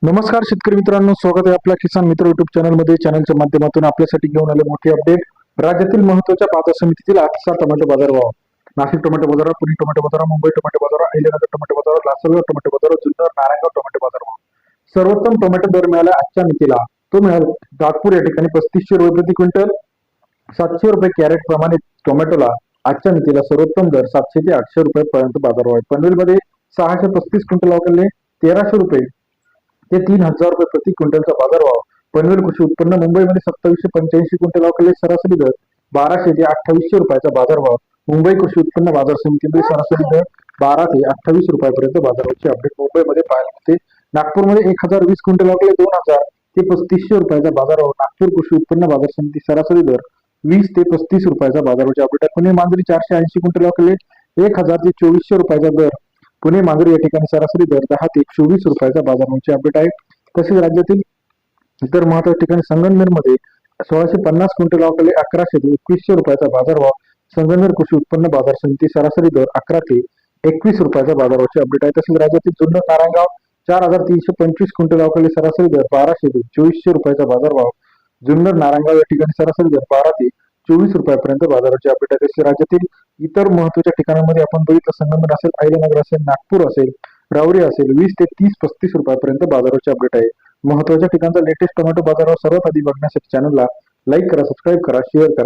नमस्कार शेतकरी मित्रांनो, स्वागत आहे आपल्या किसान मित्र युट्यूब चॅनलमध्ये. चॅनलच्या माध्यमातून आपल्यासाठी घेऊन आले मोठी अपडेट. राज्यातील महत्त्वाच्या बाजार समितीतील आजचा टोमॅटो बाजारभाव. नाशिक टोमॅटो बाजार, पुणे टोमॅटो बाजार, मुंबई टोमॅटो बाजार, अहिल्यानगर टोमॅटो बाजार, लासलगाव टोमॅटो बाजार, जुन्नर, नारायणगाव टोमॅटो बाजारभाव. सर्वोत्तम टोमॅटो दर मिळाला आजच्या मितीला. तो मिळाला नागपूर या ठिकाणी 3500 रुपये प्रति क्विंटल, 700 रुपये कॅरेट प्रमाणे टोमॅटोला आजच्या मितीला सर्वोत्तम दर 700 ते 800 रुपये पर्यंत बाजारभाव आहे. पनवेलमध्ये 635 क्विंटल अवघडले 1300 रुपये ते 3000 रुपये प्रति क्विंटलचा बाजारभाव. पनवेल कृषी उत्पन्न. मुंबईमध्ये 2785 क्विंटल अवघडले, सरासरी दर 1200 ते 2800 रुपयाचा बाजारभाव. मुंबई कृषी उत्पन्न बाजार समितीमध्ये सरासरी दर 12 ते 28 रुपयापर्यंत बाजाराची अपडेट मुंबईमध्ये पाहायला मिळते. नागपूरमध्ये 1020 क्विंटल अवघडले 2000 ते 3500 रुपयाचा बाजारभाव. नागपूर कृषी उत्पन्न बाजार समिती सरासरी दर 20 ते 35 रुपयाचा बाजाराची अपडेट. पुणे मांजरी 480 क्विंटल अवघडले 1000 ते 2400 रुपयाचा दर. पुणे मांजरी या ठिकाणी सरासरी दर 10 ते 24 रुपयाचा बाजारभावाची अपडेट आहे. तसेच राज्यातील इतर महत्त्वाच्या ठिकाणी संगमनेरमध्ये 1650 क्विंटल अवघडले 1100 ते 2100 रुपयाचा बाजारभाव. संगमनेर कृषी उत्पन्न बाजार समिती सरासरी दर 11 ते 21 रुपयाचा बाजाराची अपडेट आहे. तसेच राज्यातील जुन्नर, नारायणगाव 4325 क्विंटल अवघडले, सरासरी दर 1200 ते 2400 रुपयाचा बाजारभाव. जुन्नर, नारायणगाव या ठिकाणी सरासरी दर 12 ते 24 रुपयापर्यंत बाजाराची अपडेट आहे. तसेच राज्यातील इतर महत्त्वाच्या ठिकाणांमध्ये आपण बघितलं, संगमनेर असेल, अहिल्यानगर असेल, नागपूर असेल, रावरी असेल, 20 ते 30-35 रुपयापर्यंत बाजाराची अपडेट आहे. महत्त्वाच्या ठिकाणचा लेटेस्ट टोमॅटो बाजारावर सर्वात आधी बघण्यासाठी चॅनलला लाईक करा, सबस्क्राईब करा, शेअर करा.